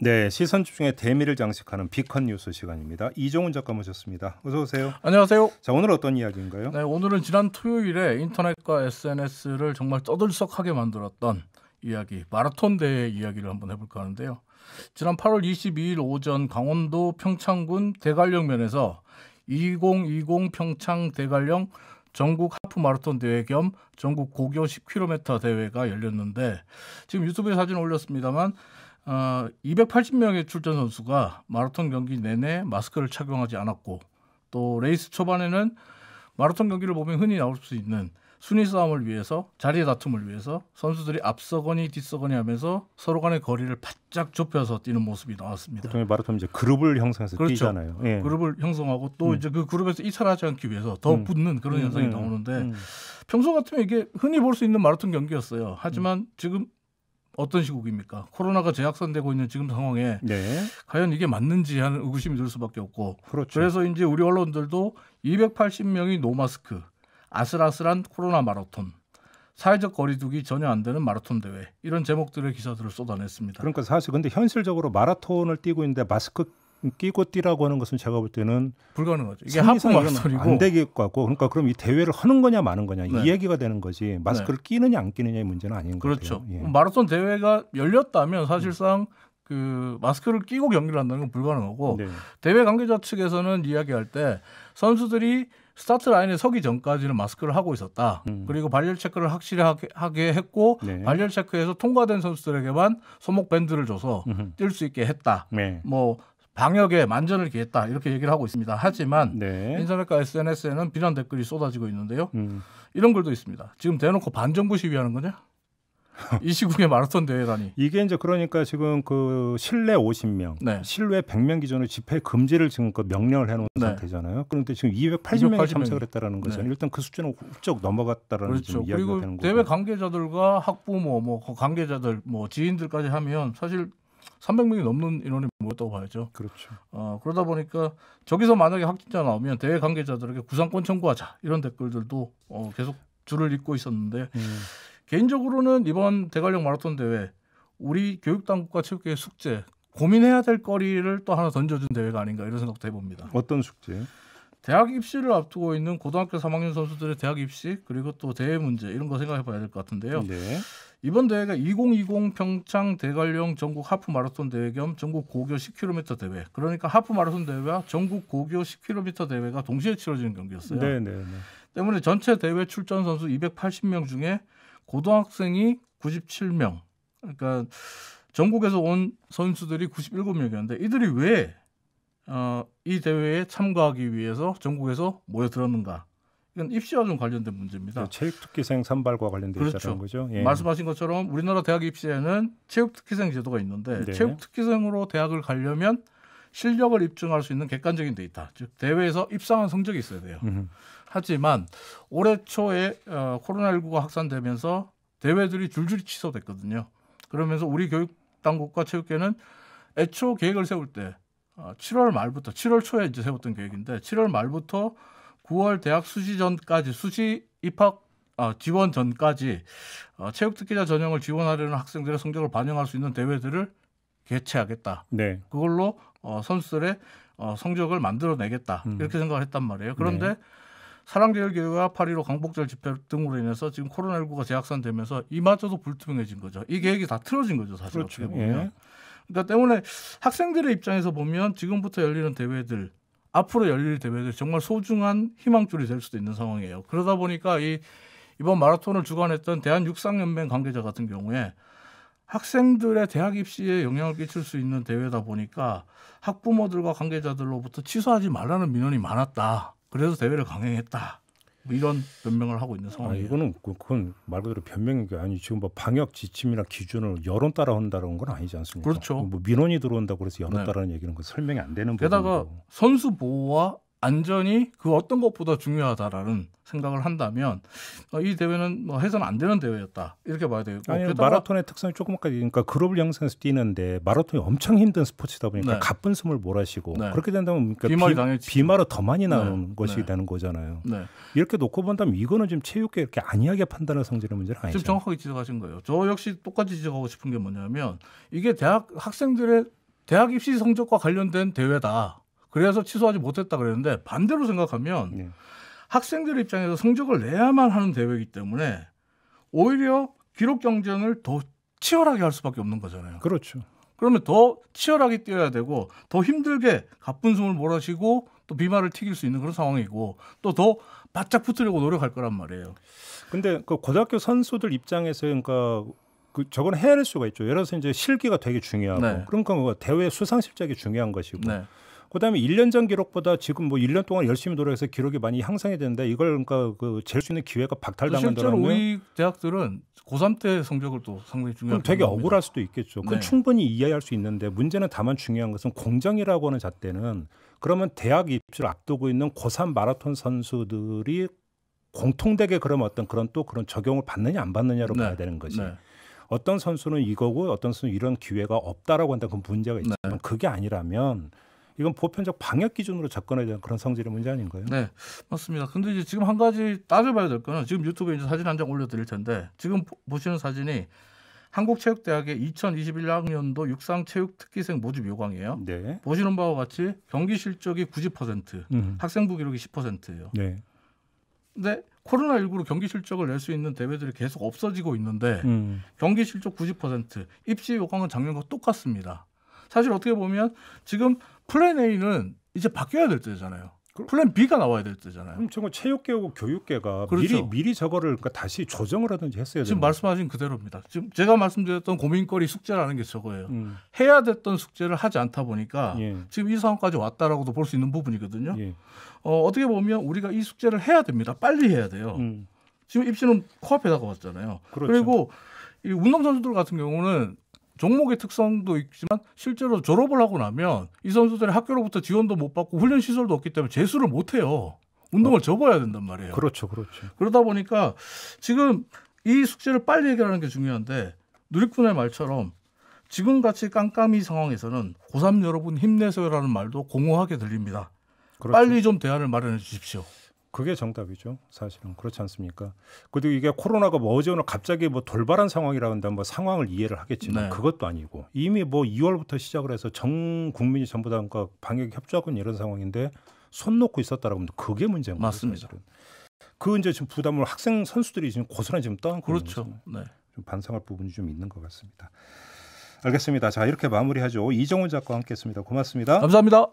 네, 시선 집중의 대미를 장식하는 비컨 뉴스 시간입니다. 이종훈 작가 모셨습니다. 어서 오세요. 안녕하세요. 자, 오늘 어떤 이야기인가요? 네, 오늘은 지난 토요일에 인터넷과 SNS를 정말 떠들썩하게 만들었던 이야기, 마라톤 대회 이야기를 한번 해볼까 하는데요. 지난 8월 22일 오전 강원도 평창군 대관령면에서 2020 평창 대관령 전국 하프 마라톤 대회 겸 전국 고교 10km 대회가 열렸는데, 지금 유튜브에 사진 올렸습니다만 280명의 출전 선수가 마라톤 경기 내내 마스크를 착용하지 않았고, 또 레이스 초반에는 마라톤 경기를 보면 흔히 나올 수 있는 순위 싸움을 위해서, 자리 다툼을 위해서 선수들이 앞서거니 뒤서거니 하면서 서로 간의 거리를 바짝 좁혀서 뛰는 모습이 나왔습니다. 보통 마라톤 이제 그룹을 형성해서 그렇죠. 뛰잖아요. 예. 그룹을 형성하고 또 이제 그 그룹에서 이탈하지 않기 위해서 더 붙는 그런 현상이 나오는데, 평소 같으면 이게 흔히 볼 수 있는 마라톤 경기였어요. 하지만 지금 어떤 시국입니까? 코로나가 재확산되고 있는 지금 상황에 네. 과연 이게 맞는지 하는 의구심이 들 수밖에 없고, 그렇죠. 그래서 이제 우리 언론들도 280명이 노마스크, 아슬아슬한 코로나 마라톤, 사회적 거리두기 전혀 안 되는 마라톤 대회, 이런 제목들의 기사들을 쏟아냈습니다. 그러니까 사실 근데 현실적으로 마라톤을 뛰고 있는데 마스크 끼고 뛰라고 하는 것은 제가 볼 때는 불가능하죠. 이게 하프 마라톤이고 안 되겠 것 같고, 그러니까 그럼 이 대회를 하는 거냐 마는 거냐 네. 이 얘기가 되는 거지, 마스크를 끼느냐 안 끼느냐의 문제는 아닌 것 그렇죠. 같아요. 예. 마라톤 대회가 열렸다면 사실상 그 마스크를 끼고 경기를 한다는 건 불가능하고, 네. 대회 관계자 측에서는 이야기할 때 선수들이 스타트 라인에 서기 전까지는 마스크를 하고 있었다. 그리고 발열 체크를 확실히 하게 했고, 네. 발열 체크에서 통과된 선수들에게만 손목 밴드를 줘서 뛸 수 있게 했다. 네. 뭐 방역에 만전을 기했다, 이렇게 얘기를 하고 있습니다. 하지만 네. 인터넷과 SNS에는 비난 댓글이 쏟아지고 있는데요. 이런 글도 있습니다. 지금 대놓고 반정부 시위하는 거냐? 이 시국에 마라톤 대회라니. 이게 이제 그러니까 지금 그 실내 50명, 네. 실외 100명 기준으로 집회 금지를 지금 그 명령을 해놓은 네. 상태잖아요. 그런데 지금 280명이 280 참석을 했다라는 것은 네. 일단 그 수준은 훌쩍 넘어갔다라는 그렇죠. 이야기가 그리고 되는 거고. 대회 관계자들과 학부모, 뭐 관계자들, 뭐 지인들까지 하면 사실 300명이 넘는 인원이 모였다고 봐야죠. 그렇죠. 그러다 보니까 저기서 만약에 확진자 나오면 대회 관계자들에게 구상권 청구하자, 이런 댓글들도 계속 줄을 잇고 있었는데, 개인적으로는 이번 대관령 마라톤 대회 우리 교육당국과 체육계의 숙제, 고민해야 될 거리를 또 하나 던져준 대회가 아닌가, 이런 생각도 해봅니다. 어떤 숙제? 대학 입시를 앞두고 있는 고등학교 3학년 선수들의 대학 입시, 그리고 또 대회 문제, 이런 거 생각해봐야 될 것 같은데요. 네. 이번 대회가 2020 평창 대관령 전국 하프 마라톤 대회 겸 전국 고교 10km 대회, 그러니까 하프 마라톤 대회와 전국 고교 10km 대회가 동시에 치러지는 경기였어요. 네. 때문에 전체 대회 출전 선수 280명 중에 고등학생이 97명, 그러니까 전국에서 온 선수들이 97명이었는데, 이들이 왜 이 대회에 참가하기 위해서 전국에서 모여들었는가? 이건 입시와 좀 관련된 문제입니다. 체육특기생 선발과 관련된 그렇죠. 있다는 거죠. 예. 말씀하신 것처럼 우리나라 대학 입시에는 체육특기생 제도가 있는데, 네. 체육특기생으로 대학을 가려면 실력을 입증할 수 있는 객관적인 데이터, 즉 대회에서 입상한 성적이 있어야 돼요. 하지만 올해 초에 코로나19가 확산되면서 대회들이 줄줄이 취소됐거든요. 그러면서 우리 교육당국과 체육계는 애초 계획을 세울 때 7월 말부터, 7월 초에 이제 세웠던 계획인데, 7월 말부터 9월 대학 수시 전까지, 수시 입학 지원 전까지 체육특기자 전형을 지원하려는 학생들의 성적을 반영할 수 있는 대회들을 개최하겠다. 네. 그걸로 선수들의 성적을 만들어내겠다, 이렇게 생각을 했단 말이에요. 그런데 네. 사랑제일교회와 8.15 광복절 집회 등으로 인해서 지금 코로나19가 재확산되면서 이마저도 불투명해진 거죠. 이 계획이 다 틀어진 거죠, 사실. 그렇죠. 어떻게 보면. 예. 그러니까 때문에 학생들의 입장에서 보면 지금부터 열리는 대회들, 앞으로 열릴 대회들 정말 소중한 희망줄이 될 수도 있는 상황이에요. 그러다 보니까 이번 마라톤을 주관했던 대한육상연맹 관계자 같은 경우에 학생들의 대학 입시에 영향을 끼칠 수 있는 대회다 보니까 학부모들과 관계자들로부터 취소하지 말라는 민원이 많았다. 그래서 대회를 강행했다. 뭐 이런 변명을 하고 있는 상황이에요. 이거는 그건 말 그대로 변명이 아니, 지금 뭐 방역 지침이나 기준을 여론 따라 한다는 건 아니지 않습니까? 그렇죠. 뭐 민원이 들어온다고 그래서 여론 네. 따라는 얘기는 그 설명이 안 되는 게다가 부분이고. 선수 보호와 안전이 그 어떤 것보다 중요하다라는 생각을 한다면 이 대회는 뭐 해서는 안 되는 대회였다, 이렇게 봐야 되고. 아니, 마라톤의 특성이 조금까지, 그러니까 그룹을 형성해서 뛰는데 마라톤이 엄청 힘든 스포츠다 보니까 네. 가쁜 숨을 몰아쉬고 네. 그렇게 된다면 그러니까 비말이 당연히 비말은 더 많이 나오는 네. 것이 네. 되는 거잖아요. 네. 이렇게 놓고 본다면 이거는 지금 체육계 이렇게 안이하게 판단할 성질의 문제는 아니죠. 지금 정확하게 지적하신 거예요. 저 역시 똑같이 지적하고 싶은 게 뭐냐면, 이게 대학 학생들의 대학 입시 성적과 관련된 대회다. 그래서 취소하지 못했다 그랬는데 반대로 생각하면 네. 학생들 입장에서 성적을 내야만 하는 대회이기 때문에 오히려 기록 경쟁을 더 치열하게 할 수밖에 없는 거잖아요. 그렇죠. 그러면 더 치열하게 뛰어야 되고 더 힘들게 가쁜 숨을 몰아쉬고 또 비말을 튀길 수 있는 그런 상황이고 또 더 바짝 붙으려고 노력할 거란 말이에요. 근데 그 고등학교 선수들 입장에서 그러니까 저건 해야 할 수가 있죠. 예를 들어서 이제 실기가 되게 중요하고 네. 그러니까 뭐 대회 수상 실적이 중요한 것이고 네. 그다음에 1년 전 기록보다 지금 뭐 1년 동안 열심히 노력해서 기록이 많이 향상이 되는데 이걸 그러니까 잴 수 있는 기회가 실제로 박탈당한다면 우리 대학들은 고3 때 성적을 또 상당히 중요하게 그럼 되게 생각합니다. 억울할 수도 있겠죠. 그건 네. 충분히 이해할 수 있는데 문제는 다만 중요한 것은 공정이라고 하는 잣대는 그러면 대학 입시를 앞두고 있는 고3 마라톤 선수들이 공통되게 그러면 어떤 그런 또 그런 적용을 받느냐 안 받느냐로 네. 봐야 되는 것이 네. 어떤 선수는 이거고 어떤 선수는 이런 기회가 없다라고 한다 그 문제가 있지만 네. 그게 아니라면 이건 보편적 방역 기준으로 접근해야 되는 그런 성질의 문제 아닌가요? 네, 맞습니다. 근데 이제 지금 한 가지 따져봐야 될 거는 지금 유튜브에 이제 사진 한 장 올려드릴 텐데 지금 보시는 사진이 한국체육대학의 2021학년도 육상체육특기생 모집 요강이에요. 네. 보시는 바와 같이 경기 실적이 90%, 학생부 기록이 10%예요. 네. 근데 코로나19로 경기 실적을 낼 수 있는 대회들이 계속 없어지고 있는데 경기 실적 90%, 입시 요강은 작년과 똑같습니다. 사실 어떻게 보면 지금 플랜 A는 이제 바뀌어야 될 때잖아요. 플랜 B가 나와야 될 때잖아요. 그럼 정말 체육계하고 교육계가 그렇죠. 미리 저거를 그러니까 다시 조정을 하든지 했어야 지금 되는 말씀하신 그대로입니다. 지금 제가 말씀드렸던 고민거리 숙제라는 게 저거예요. 거예요. 해야 됐던 숙제를 하지 않다 보니까 예. 지금 이 상황까지 왔다라고도 볼 수 있는 부분이거든요. 예. 어떻게 보면 우리가 이 숙제를 해야 됩니다. 빨리 해야 돼요. 지금 입시는 코앞에 다가왔잖아요. 그렇죠. 그리고 이 운동선수들 같은 경우는 종목의 특성도 있지만 실제로 졸업을 하고 나면 이 선수들이 학교로부터 지원도 못 받고 훈련 시설도 없기 때문에 재수를 못 해요. 운동을 접어야 된단 말이에요. 그렇죠. 그렇죠. 그러다 보니까 지금 이 숙제를 빨리 해결하는 게 중요한데 누리꾼의 말처럼 지금같이 깜깜이 상황에서는 고3 여러분 힘내세요라는 말도 공허하게 들립니다. 그렇죠. 빨리 좀 대안을 마련해 주십시오. 그게 정답이죠. 사실은 그렇지 않습니까? 그리고 이게 코로나가 뭐 어제 오늘 갑자기 뭐 돌발한 상황이라 한다면 뭐 상황을 이해를 하겠지만 네. 그것도 아니고 이미 뭐 2월부터 시작을 해서 전 국민이 전부 다 그러니까 방역 협조하고 있는 이런 상황인데 손 놓고 있었다라고 하면 그게 문제인 거죠. 맞습니다. 사실은. 그 이제 지금 부담을 학생 선수들이 지금 고스란히 지금 떠안고 있는 그렇죠. 거잖아요. 네. 좀 반성할 부분이 좀 있는 것 같습니다. 알겠습니다. 자 이렇게 마무리하죠. 이정훈 작가와 함께했습니다. 고맙습니다. 감사합니다.